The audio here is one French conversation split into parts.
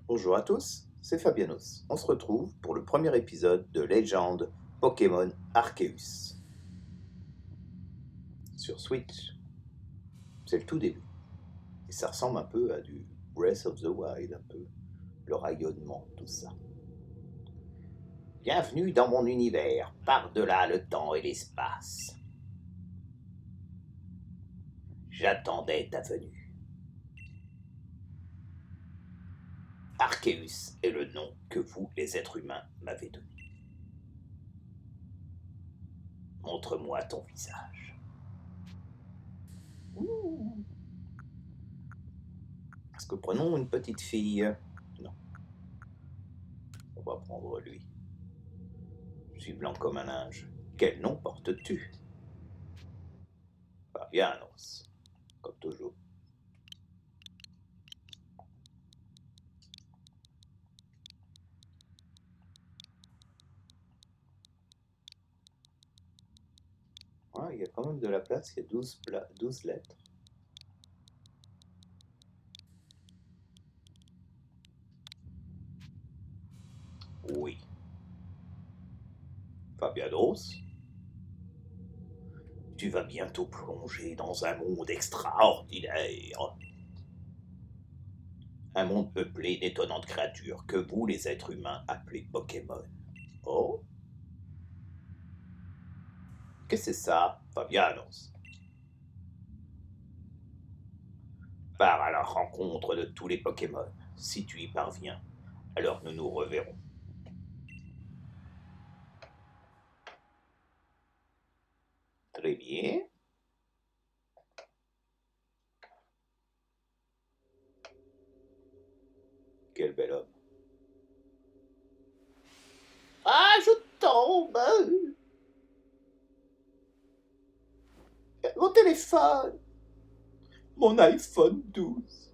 Bonjour à tous, c'est Fabianos. On se retrouve pour le premier épisode de Légende Pokémon Arceus sur Switch. C'est le tout début. Et ça ressemble un peu à du Breath of the Wild, un peu le rayonnement, tout ça. Bienvenue dans mon univers, par-delà le temps et l'espace. J'attendais ta venue. Arceus est le nom que vous, les êtres humains, m'avez donné. Montre-moi ton visage. Ouh. Est-ce que prenons une petite fille? Non. On va prendre lui. Je suis blanc comme un linge. Quel nom portes-tu? Fabianos, comme toujours. Ouais, il y a quand même de la place, il y a 12 lettres. Oui. Fabianos, tu vas bientôt plonger dans un monde extraordinaire. Un monde peuplé d'étonnantes créatures que vous, les êtres humains, appelez Pokémon. Oh? Qu'est-ce que c'est ça, Fabianos? Pars à la rencontre de tous les Pokémon. Si tu y parviens, alors nous nous reverrons. Très bien. Quel bel homme. Ah, je tombe. Mon téléphone. Mon iPhone 12.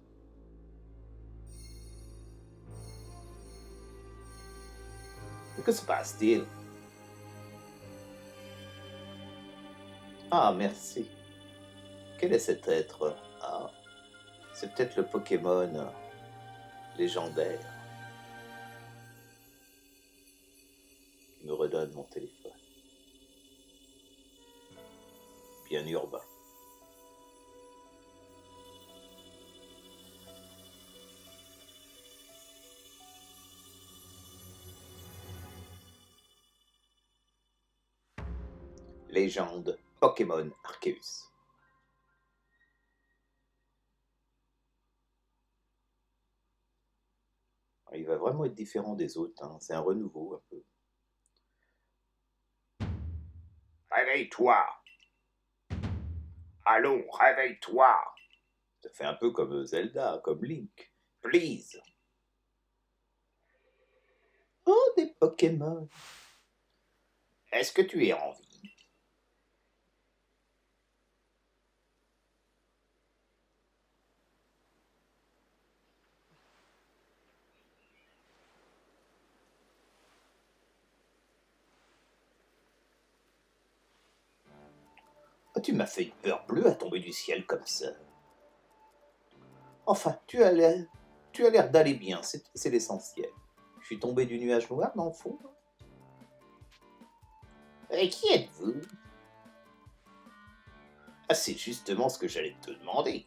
Que se passe-t-il? Ah, merci. Quel est cet être? Ah, c'est peut-être le Pokémon légendaire qui me redonne mon téléphone. Bien urbain. Légende Pokémon Arceus. Il va vraiment être différent des autres, hein. C'est un renouveau un peu. Réveille-toi! Allons, réveille-toi! Ça fait un peu comme Zelda, comme Link. Please! Oh, des Pokémon! Est-ce que tu es en vie? Oh, tu m'as fait une peur bleue à tomber du ciel comme ça. Enfin, tu as l'air d'aller bien, c'est l'essentiel. Je suis tombé du nuage noir dans le fond. Et qui êtes-vous? Ah, c'est justement ce que j'allais te demander.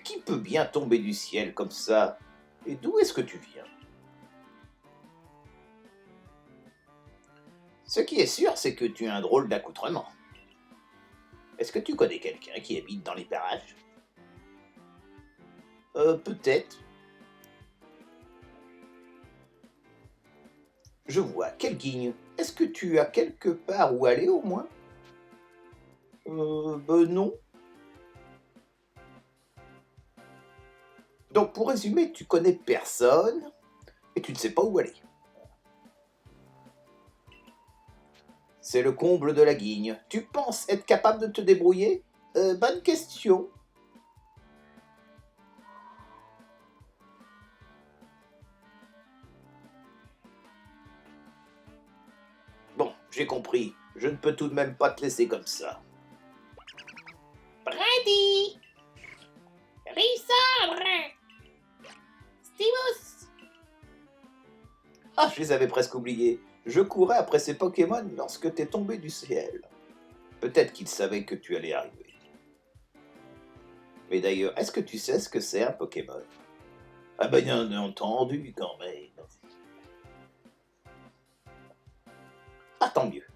Qui peut bien tomber du ciel comme ça? Et d'où est-ce que tu viens? Ce qui est sûr, c'est que tu as un drôle d'accoutrement. Est-ce que tu connais quelqu'un qui habite dans les parages? Peut-être. Je vois, quelle guigne. Est-ce que tu as quelque part où aller au moins? Non. Donc pour résumer, tu connais personne et tu ne sais pas où aller. C'est le comble de la guigne. Tu penses être capable de te débrouiller? Bonne question. Bon, j'ai compris. Je ne peux tout de même pas te laisser comme ça. Brady! Rissandre! Steve Ah, je les avais presque oubliés. Je courais après ces Pokémon lorsque t'es tombé du ciel. Peut-être qu'ils savaient que tu allais arriver. Mais d'ailleurs, est-ce que tu sais ce que c'est un Pokémon? Ah ben bien entendu, quand même. Ah tant mieux.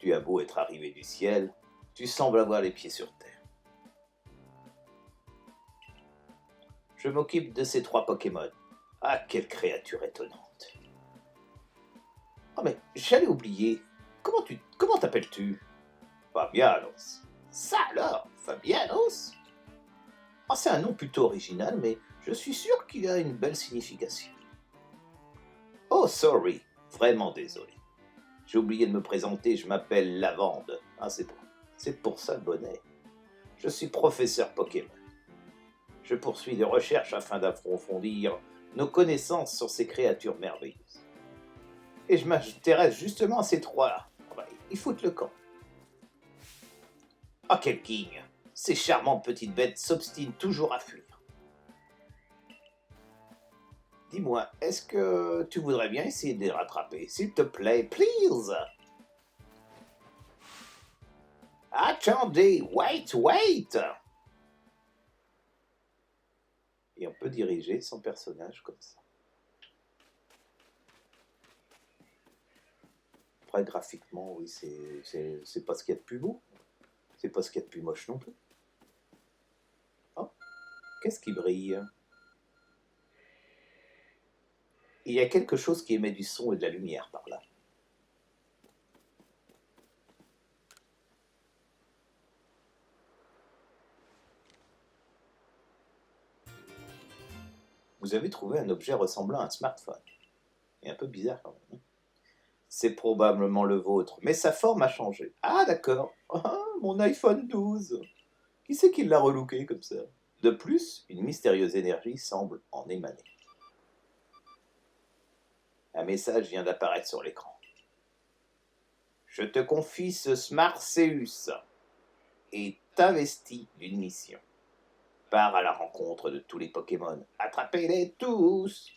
Tu as beau être arrivé du ciel, tu sembles avoir les pieds sur terre. Je m'occupe de ces 3 Pokémon. Ah, quelle créature étonnante. Ah mais j'allais oublier. Comment t'appelles-tu? Fabianos. Ça alors, Fabianos? Ah, c'est un nom plutôt original, mais je suis sûr qu'il a une belle signification. Oh, sorry. Vraiment désolé. J'ai oublié de me présenter, je m'appelle Lavande. Ah, c'est pour ça le bonnet. Je suis professeur Pokémon. Je poursuis des recherches afin d'approfondir nos connaissances sur ces créatures merveilleuses. Et je m'intéresse justement à ces 3-là. Ouais, ils foutent le camp. Ah, quel king! Ces charmantes petites bêtes s'obstinent toujours à fuir. Dis-moi, est-ce que tu voudrais bien essayer de les rattraper? S'il te plaît, please! Attendez, wait! Et on peut diriger son personnage comme ça. Après, graphiquement, oui, c'est pas ce qu'il y a de plus beau. C'est pas ce qu'il y a de plus moche non plus. Oh, qu'est-ce qui brille? Il y a quelque chose qui émet du son et de la lumière par là. Vous avez trouvé un objet ressemblant à un smartphone. Et un peu bizarre quand même. C'est probablement le vôtre, mais sa forme a changé. Ah d'accord, ah, mon iPhone 12. Qui c'est qui l'a relooké comme ça? De plus, une mystérieuse énergie semble en émaner. Un message vient d'apparaître sur l'écran. Je te confie ce Smartseus et t'investis d'une mission. Pars à la rencontre de tous les Pokémon. Attrapez-les tous!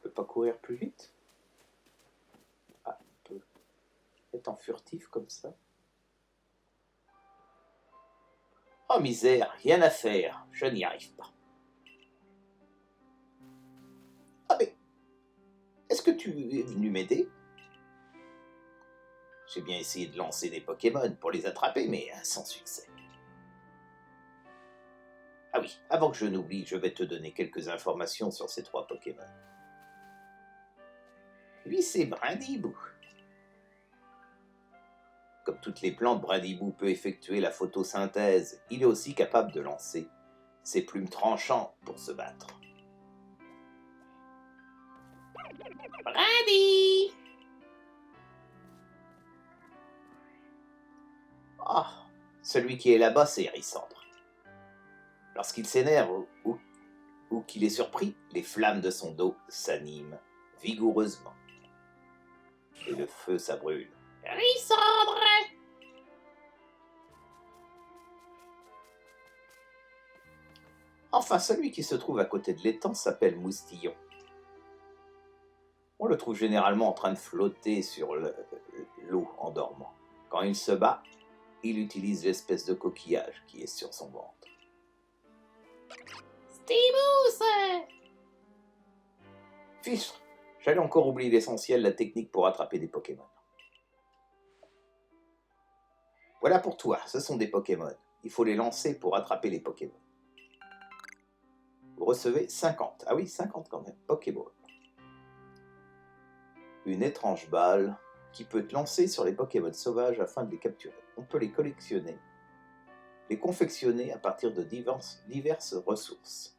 On peut pas courir plus vite? Ah, on peut être en furtif comme ça. Oh misère, rien à faire, je n'y arrive pas. Ah mais, est-ce que tu es venu m'aider? J'ai bien essayé de lancer des Pokémon pour les attraper, mais sans succès. Ah oui, avant que je n'oublie, je vais te donner quelques informations sur ces 3 Pokémon. Lui, c'est Brindibou. Comme toutes les plantes, Brindibou peut effectuer la photosynthèse. Il est aussi capable de lancer ses plumes tranchantes pour se battre. Brady! Ah, celui qui est là-bas, c'est Hérissandre. Lorsqu'il s'énerve ou qu'il est surpris, les flammes de son dos s'animent vigoureusement. Et le feu, ça brûle. Hérissandre! Enfin, celui qui se trouve à côté de l'étang s'appelle Moustillon. On le trouve généralement en train de flotter sur l'eau en dormant. Quand il se bat, il utilise l'espèce de coquillage qui est sur son ventre. Stibous! Fichtre, j'allais encore oublier l'essentiel, la technique pour attraper des Pokémon. Voilà pour toi, ce sont des Pokémon. Il faut les lancer pour attraper les Pokémon. Vous recevez 50. Ah oui, 50 quand même. Pokéball. Une étrange balle qui peut être lancée sur les Pokémon sauvages afin de les capturer. On peut les collectionner, les confectionner à partir de diverses ressources.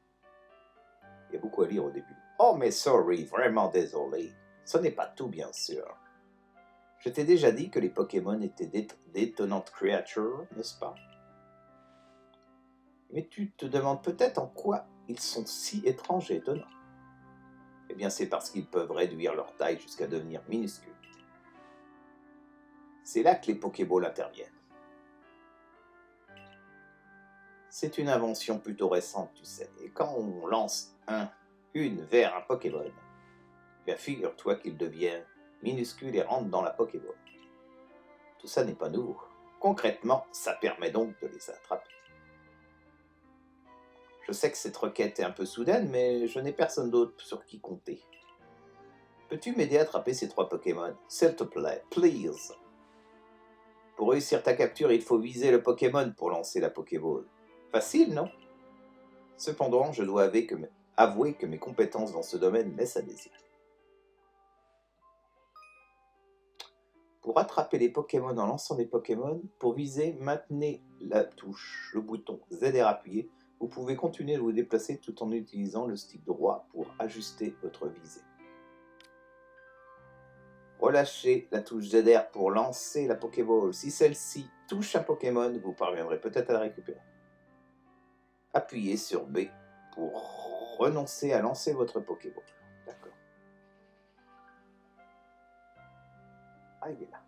Il y a beaucoup à lire au début. Oh mais sorry, vraiment désolé. Ce n'est pas tout bien sûr. Je t'ai déjà dit que les Pokémon étaient d'étonnantes créatures, n'est-ce pas? Mais tu te demandes peut-être en quoi ils sont si étranges et étonnants. Eh bien c'est parce qu'ils peuvent réduire leur taille jusqu'à devenir minuscules. C'est là que les Pokéballs interviennent. C'est une invention plutôt récente, tu sais. Et quand on lance une vers un Pokémon, bien figure-toi qu'il devient minuscule et rentre dans la Pokéball. Tout ça n'est pas nouveau. Concrètement, ça permet donc de les attraper. Je sais que cette requête est un peu soudaine, mais je n'ai personne d'autre sur qui compter. Peux-tu m'aider à attraper ces 3 Pokémon? S'il te plaît, please. Pour réussir ta capture, il faut viser le Pokémon pour lancer la Pokéball. Facile, non? Cependant, je dois avouer que mes compétences dans ce domaine laissent à désirer. Pour attraper les Pokémon en lançant des Pokémon, pour viser, maintenez le bouton ZR appuyé. Vous pouvez continuer de vous déplacer tout en utilisant le stick droit pour ajuster votre visée. Relâchez la touche ZR pour lancer la Pokéball. Si celle-ci touche un Pokémon, vous parviendrez peut-être à la récupérer. Appuyez sur B pour renoncer à lancer votre Pokéball. D'accord. Ah, il est là.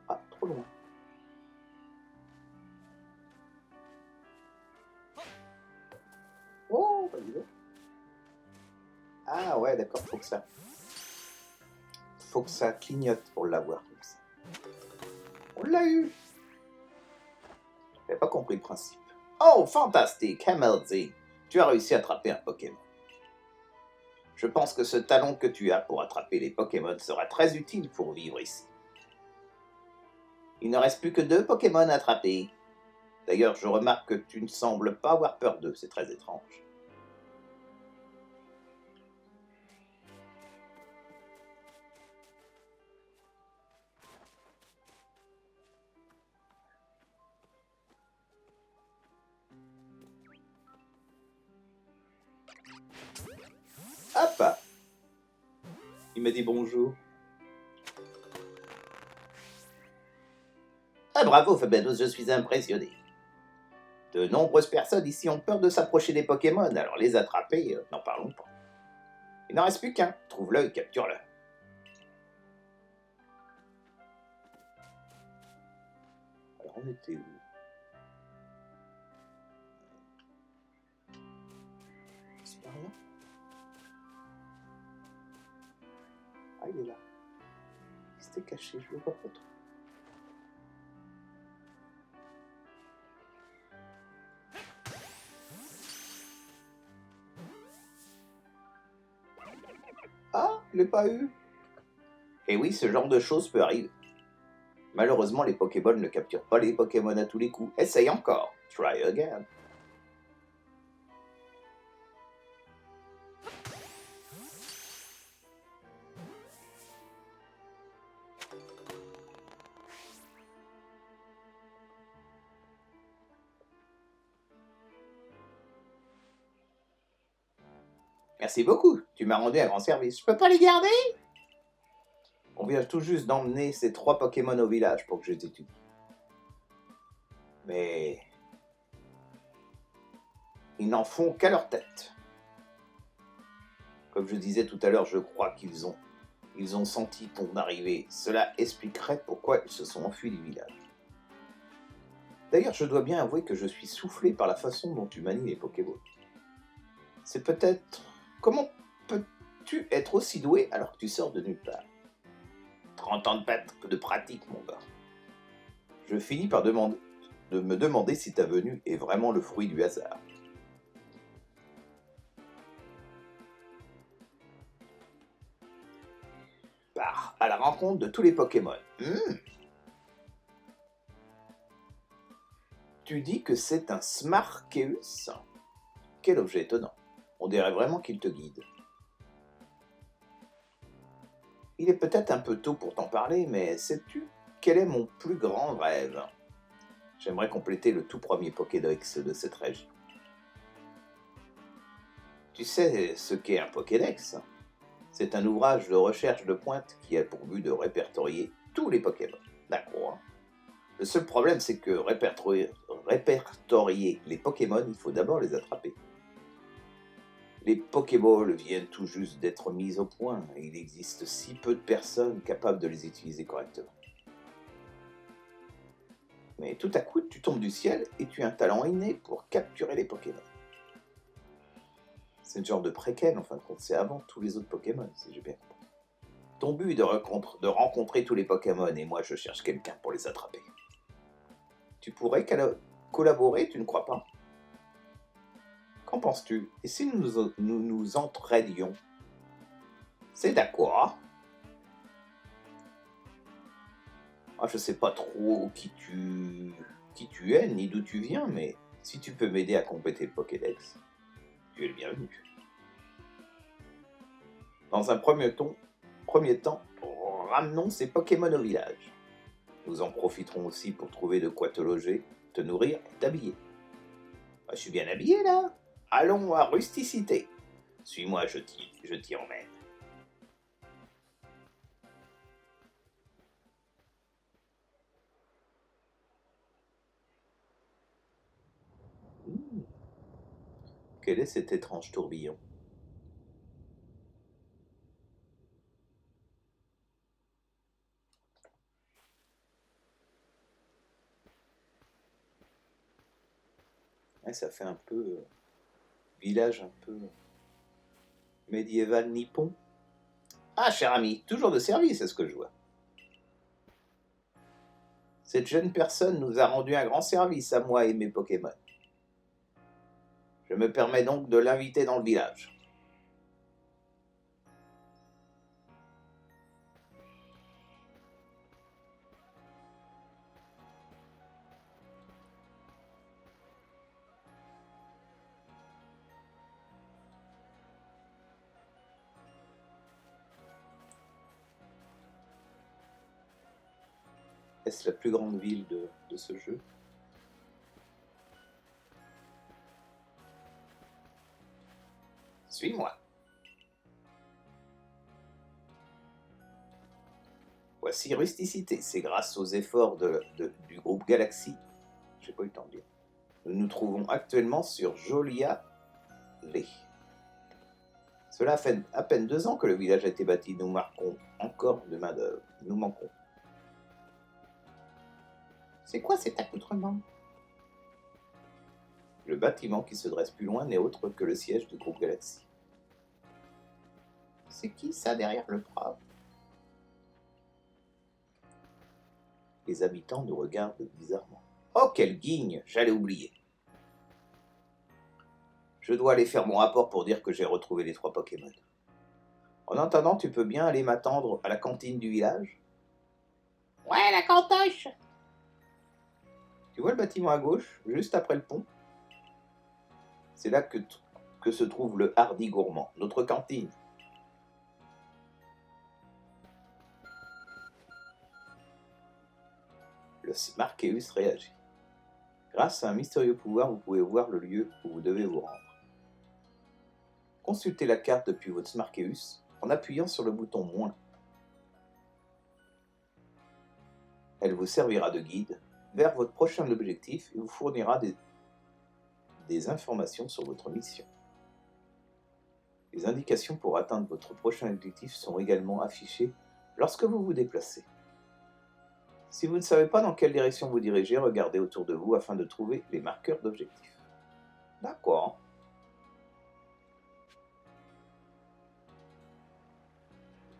Ah, trop loin. Oh, bah dis donc. Ah ouais, d'accord, faut que ça clignote pour l'avoir comme ça. On l'a eu. J'avais pas compris le principe. Oh, fantastique, MLZ. Tu as réussi à attraper un Pokémon. Je pense que ce talent que tu as pour attraper les Pokémon sera très utile pour vivre ici. Il ne reste plus que 2 Pokémon à attraper. D'ailleurs, je remarque que tu ne sembles pas avoir peur d'eux, c'est très étrange. Hop! Il m'a dit bonjour. Ah bravo Fabianos, je suis impressionné. De nombreuses personnes ici ont peur de s'approcher des Pokémon, alors les attraper, n'en parlons pas. Il n'en reste plus qu'un. Trouve-le et capture-le. Alors on était où? C'est par là? Ah, il est là. Il s'était caché, je le vois pas trop. Ah, je l'ai pas eu. Et oui, ce genre de choses peut arriver. Malheureusement, les Pokéballs ne capturent pas les Pokémon à tous les coups. Essaye encore. Try again. Merci beaucoup, tu m'as rendu un grand service. Je peux pas les garder? On vient tout juste d'emmener ces 3 Pokémon au village pour que je les étudie. Mais ils n'en font qu'à leur tête. Comme je disais tout à l'heure, je crois qu'ils ont senti ton arrivée. Cela expliquerait pourquoi ils se sont enfuis du village. D'ailleurs, je dois bien avouer que je suis soufflé par la façon dont tu manies les Pokéballs. C'est peut-être... Comment peux-tu être aussi doué alors que tu sors de nulle part? 30 ans de pratique, mon gars. Je finis par de me demander si ta venue est vraiment le fruit du hasard. Pars à la rencontre de tous les Pokémon. Tu dis que c'est un Smarkeus? Quel objet étonnant. On dirait vraiment qu'il te guide. Il est peut-être un peu tôt pour t'en parler, mais sais-tu quel est mon plus grand rêve? J'aimerais compléter le tout premier Pokédex de cette région. Tu sais ce qu'est un Pokédex? C'est un ouvrage de recherche de pointe qui a pour but de répertorier tous les Pokémon. D'accord. Le seul problème, c'est que répertorier répertorier les Pokémon, il faut d'abord les attraper. Les Pokéballs viennent tout juste d'être mis au point et il existe si peu de personnes capables de les utiliser correctement. Mais tout à coup, tu tombes du ciel et tu as un talent inné pour capturer les Pokémon. C'est le genre de préquel, en fin de compte, c'est avant tous les autres Pokémon, si j'ai bien compris. Ton but est de rencontrer tous les Pokémon et moi je cherche quelqu'un pour les attraper. Tu pourrais collaborer, tu ne crois pas? Qu'en penses-tu? Et si nous entraidions? C'est d'accord. Ah, je sais pas trop qui tu es, ni d'où tu viens, mais si tu peux m'aider à compléter le Pokédex, tu es le bienvenu. Dans un premier temps, ramenons ces Pokémon au village. Nous en profiterons aussi pour trouver de quoi te loger, te nourrir et t'habiller. Ah, je suis bien habillé là. Allons à Rusticité. Suis-moi, je t'y emmène. Mmh. Quel est cet étrange tourbillon? Ouais, ça fait un peu village un peu médiéval nippon. Ah, cher ami, toujours de service, est-ce que je vois. Cette jeune personne nous a rendu un grand service à moi et mes Pokémon. Je me permets donc de l'inviter dans le village. Est-ce la plus grande ville de ce jeu? Suis-moi. Voici Rusticité. C'est grâce aux efforts du groupe Galaxy. J'ai pas eu le temps de dire. Nous nous trouvons actuellement sur Jolia Lake. Cela fait à peine 2 ans que le village a été bâti. Nous marquons encore de main-d'œuvre. Nous manquons. C'est quoi cet accoutrement? Le bâtiment qui se dresse plus loin n'est autre que le siège du groupe Galaxy. C'est qui ça derrière le bras? Les habitants nous regardent bizarrement. Oh, quelle guigne! J'allais oublier. Je dois aller faire mon rapport pour dire que j'ai retrouvé les 3 Pokémon. En attendant, tu peux bien aller m'attendre à la cantine du village? Ouais, la cantoche! Tu vois le bâtiment à gauche, juste après le pont? C'est là que se trouve le Hardy Gourmand, notre cantine. Le Smarkeus réagit. Grâce à un mystérieux pouvoir, vous pouvez voir le lieu où vous devez vous rendre. Consultez la carte depuis votre Smarkeus en appuyant sur le bouton « Moins ». Elle vous servira de guide vers votre prochain objectif et vous fournira des informations sur votre mission. Les indications pour atteindre votre prochain objectif sont également affichées lorsque vous vous déplacez. Si vous ne savez pas dans quelle direction vous dirigez, regardez autour de vous afin de trouver les marqueurs d'objectifs. D'accord.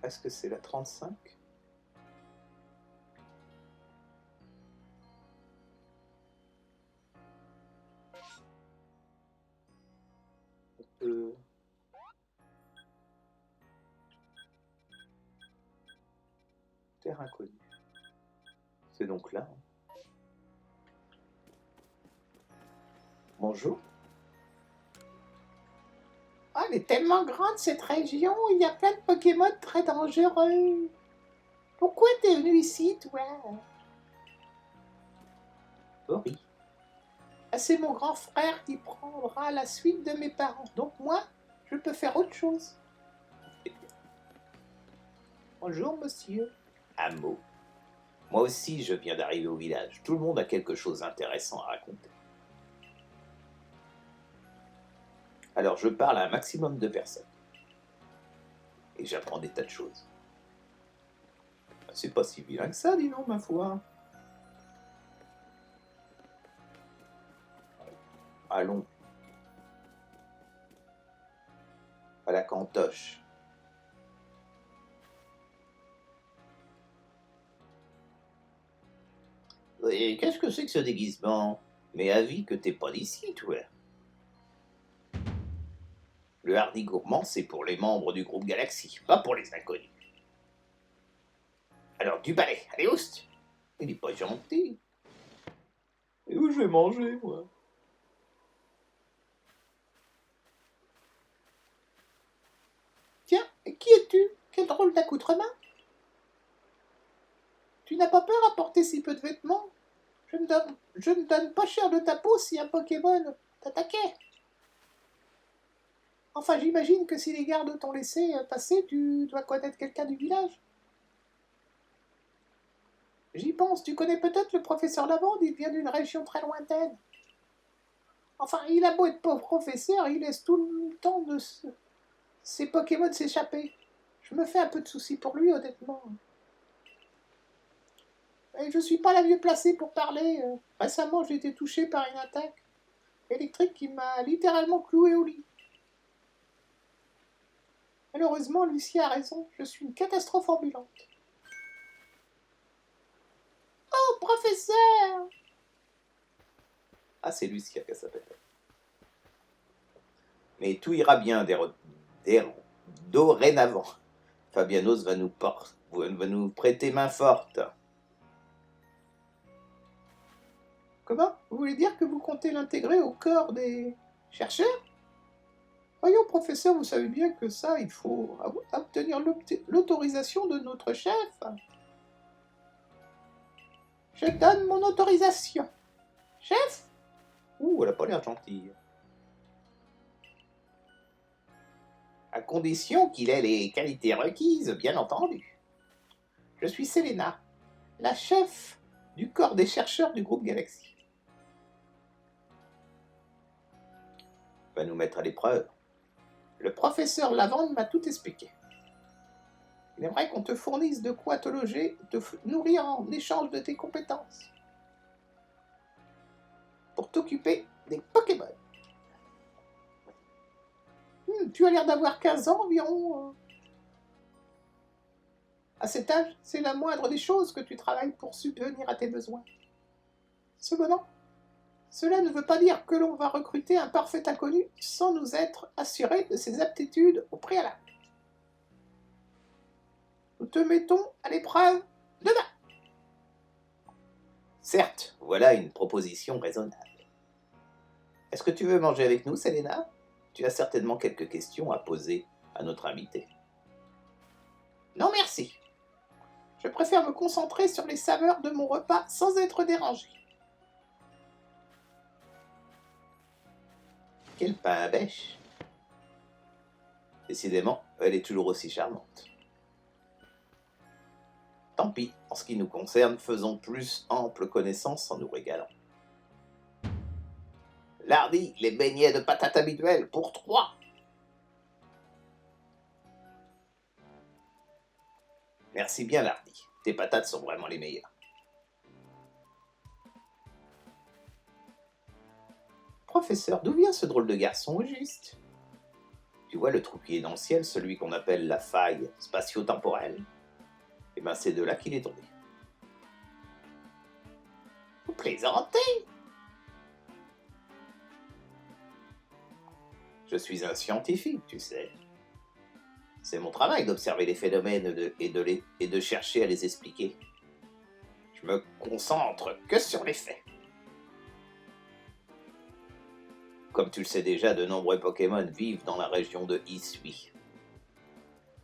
Est-ce que c'est la 35? Terre inconnue. C'est donc là. Bonjour. Ah, elle est tellement grande cette région, il y a plein de Pokémon très dangereux. Pourquoi t'es venu ici, toi? Ori. Ah, c'est mon grand frère qui prendra la suite de mes parents. Donc moi, je peux faire autre chose. Bonjour, monsieur. Amo. Moi aussi, je viens d'arriver au village. Tout le monde a quelque chose d'intéressant à raconter. Alors je parle à un maximum de personnes. Et j'apprends des tas de choses. C'est pas si vilain que ça, dis donc, ma foi. Allons. À la cantoche. Et qu'est-ce que c'est que ce déguisement? Mais avis que t'es pas d'ici, toi. Le hardi gourmand, c'est pour les membres du groupe Galaxy, pas pour les inconnus. Alors, du balai, allez, oust! Il est pas gentil. Et où je vais manger, moi? Tiens, qui es-tu? Quel drôle d'accoutrement! Tu n'as pas peur à porter si peu de vêtements? Je ne donne pas cher de ta peau si un Pokémon t'attaquait. Enfin, j'imagine que si les gardes t'ont laissé passer, tu dois connaître quelqu'un du village. J'y pense, tu connais peut-être le professeur Lavande, il vient d'une région très lointaine. Enfin, il a beau être pauvre professeur, il laisse tout le temps de ses Pokémon s'échapper. Je me fais un peu de soucis pour lui, honnêtement. Et je suis pas la mieux placée pour parler. Récemment, j'ai été touchée par une attaque électrique qui m'a littéralement cloué au lit. Malheureusement, Lucie a raison, je suis une catastrophe ambulante. Oh, professeur! Ah, c'est Lucia qu'elle s'appelle. Mais tout ira bien dorénavant. Fabianos va nous prêter main forte. Comment? Vous voulez dire que vous comptez l'intégrer au corps des chercheurs? Voyons, professeur, vous savez bien que ça, il faut obtenir l'autorisation de notre chef. Je donne mon autorisation. Chef? Ouh, elle a pas l'air gentille. À condition qu'il ait les qualités requises, bien entendu. Je suis Selena, la chef du corps des chercheurs du groupe Galaxy. Va nous mettre à l'épreuve. Le professeur Lavande m'a tout expliqué. Il aimerait qu'on te fournisse de quoi te loger, te nourrir en échange de tes compétences. Pour t'occuper des Pokémon. Tu as l'air d'avoir 15 ans environ. À cet âge, c'est la moindre des choses que tu travailles pour subvenir à tes besoins. Cependant, cela ne veut pas dire que l'on va recruter un parfait inconnu sans nous être assuré de ses aptitudes au préalable. Nous te mettons à l'épreuve demain. Certes, voilà une proposition raisonnable. Est-ce que tu veux manger avec nous, Selena? Tu as certainement quelques questions à poser à notre invité. Non, merci. Je préfère me concentrer sur les saveurs de mon repas sans être dérangé. Quel pain à bêche! Décidément, elle est toujours aussi charmante. Tant pis, en ce qui nous concerne, faisons plus ample connaissance en nous régalant. Lardy, les beignets de patates habituels pour 3. Merci bien, Lardy. Tes patates sont vraiment les meilleures. Professeur, d'où vient ce drôle de garçon au juste? Tu vois le trou qui est dans le ciel, celui qu'on appelle la faille spatio-temporelle? Eh bien, c'est de là qu'il est tombé. Vous plaisantez? Je suis un scientifique, tu sais. C'est mon travail d'observer les phénomènes et de chercher à les expliquer. Je me concentre que sur les faits. Comme tu le sais déjà, de nombreux Pokémon vivent dans la région de Hisui.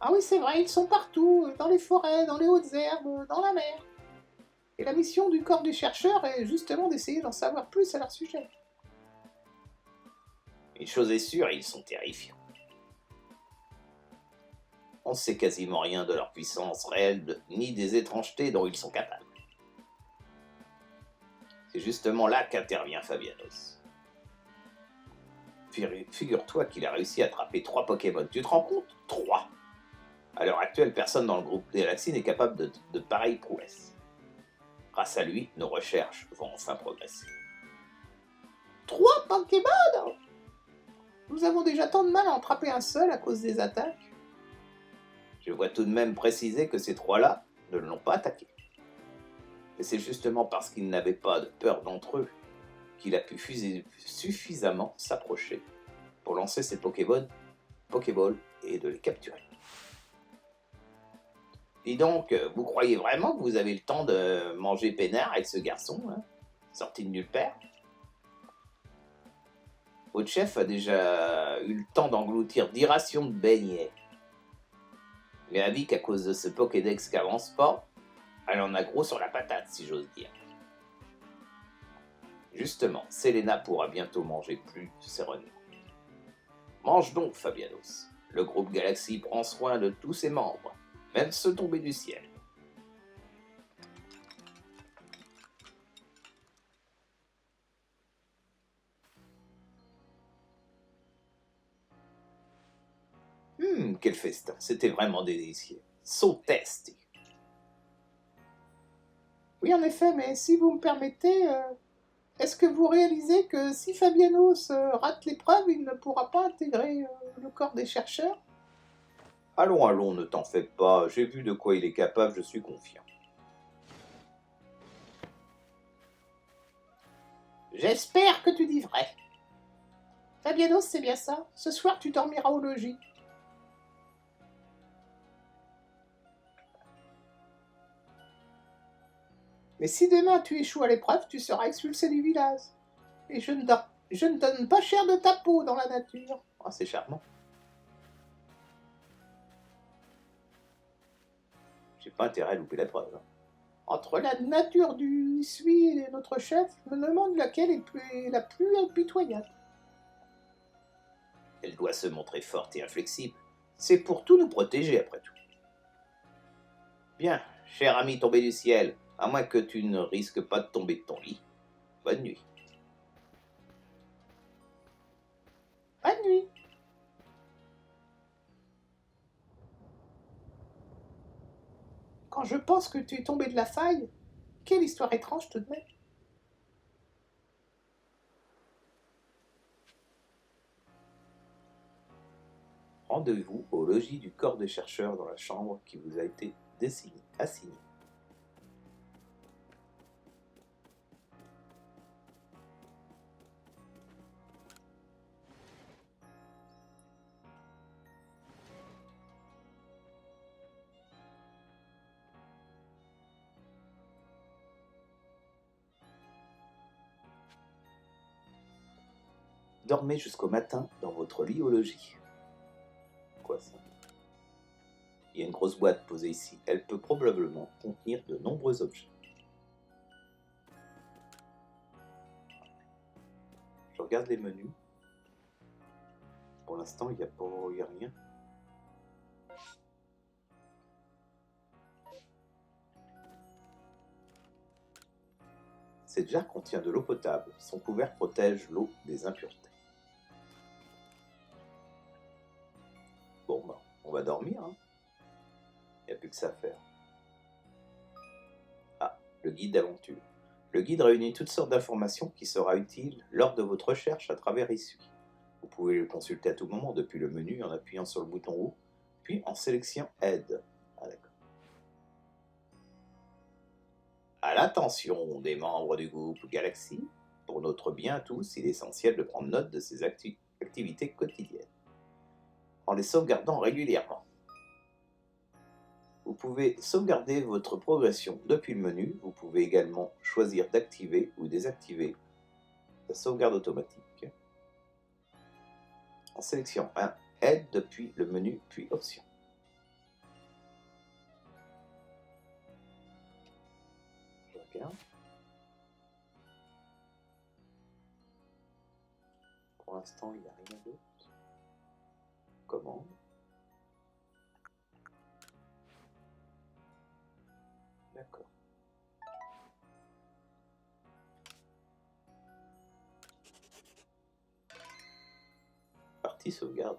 Ah oui, c'est vrai, ils sont partout, dans les forêts, dans les hautes herbes, dans la mer. Et la mission du corps des chercheurs est justement d'essayer d'en savoir plus à leur sujet. Une chose est sûre, ils sont terrifiants. On ne sait quasiment rien de leur puissance réelle, ni des étrangetés dont ils sont capables. C'est justement là qu'intervient Fabianos. Figure-toi qu'il a réussi à attraper 3 Pokémon. Tu te rends compte? 3. À l'heure actuelle, personne dans le groupe Galaxy n'est capable de pareilles prouesses. Grâce à lui, nos recherches vont enfin progresser. 3 Pokémon? Nous avons déjà tant de mal à en attraper un seul à cause des attaques. Je dois tout de même préciser que ces 3-là ne l'ont pas attaqué. Et c'est justement parce qu'il n'avait pas de peur d'entre eux qu'il a pu suffisamment s'approcher pour lancer ses Pokéballs et de les capturer. Et donc, vous croyez vraiment que vous avez le temps de manger peinard avec ce garçon, hein, sorti de nulle part? Votre chef a déjà eu le temps d'engloutir 10 rations de beignets. Mais la vie qu'à cause de ce Pokédex qui avance pas, elle en a gros sur la patate, si j'ose dire. Justement, Selena pourra bientôt manger plus sereinement. Mange donc, Fabianos. Le groupe Galaxy prend soin de tous ses membres, même ceux tombés du ciel. Quel festin, c'était vraiment délicieux. So tasty. Oui, en effet, mais si vous me permettez, est-ce que vous réalisez que si Fabianos rate l'épreuve, il ne pourra pas intégrer le corps des chercheurs? Allons, allons, ne t'en fais pas, j'ai vu de quoi il est capable, je suis confiant. J'espère que tu dis vrai. Fabianos, c'est bien ça. Ce soir, tu dormiras au logis. Mais si demain tu échoues à l'épreuve, tu seras expulsé du village. Et je ne donne pas cher de ta peau dans la nature. Oh, c'est charmant. J'ai pas intérêt à louper l'épreuve. Entre la nature du Sui et notre chef, je me demande laquelle est la plus impitoyable. Elle doit se montrer forte et inflexible. C'est pour tout nous protéger, après tout. Bien, cher ami tombé du ciel, à moins que tu ne risques pas de tomber de ton lit. Bonne nuit. Bonne nuit. Quand je pense que tu es tombé de la faille, quelle histoire étrange tout de même. Rendez-vous au logis du corps des chercheurs dans la chambre qui vous a été assignée. Dormez jusqu'au matin dans votre lit au logis. Quoi ça? Il y a une grosse boîte posée ici. Elle peut probablement contenir de nombreux objets. Je regarde les menus. Pour l'instant, il n'y a rien. Cette jarre contient de l'eau potable. Son couvercle protège l'eau des impuretés. Bon, ben, on va dormir. Hein. Il n'y a plus que ça à faire. Ah, le guide d'aventure. Le guide réunit toutes sortes d'informations qui sera utile lors de votre recherche à travers ici. Vous pouvez le consulter à tout moment depuis le menu en appuyant sur le bouton haut, puis en sélectionnant Aide. Ah, d'accord. À l'attention des membres du groupe Galaxy, pour notre bien à tous, il est essentiel de prendre note de ces activités quotidiennes, en les sauvegardant régulièrement. Vous pouvez sauvegarder votre progression depuis le menu. Vous pouvez également choisir d'activer ou désactiver la sauvegarde automatique en sélectionnant Aide depuis le menu puis Options. Je regarde. Pour l'instant, il n'y a rien d'autre. Commande. D'accord. partie sauvegarde.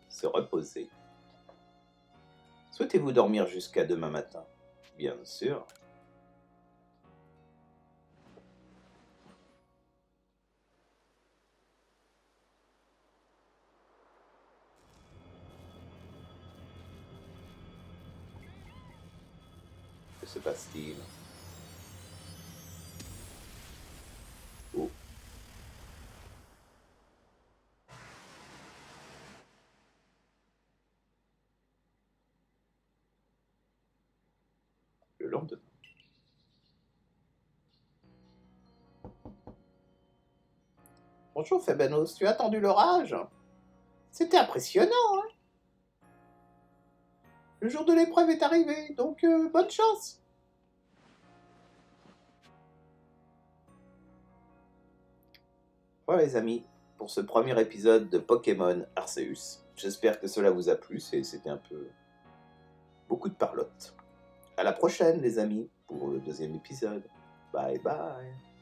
Se reposer. Souhaitez-vous dormir jusqu'à demain matin? Bien sûr. Que se passe-t-il? Oh. Le lendemain. Bonjour Fabanos, tu as attendu l'orage? C'était impressionnant, hein? Le jour de l'épreuve est arrivé, donc bonne chance. Voilà les amis, pour ce premier épisode de Pokémon Arceus. J'espère que cela vous a plu, c'était un peu... beaucoup de parlotte. À la prochaine les amis, pour le deuxième épisode. Bye bye.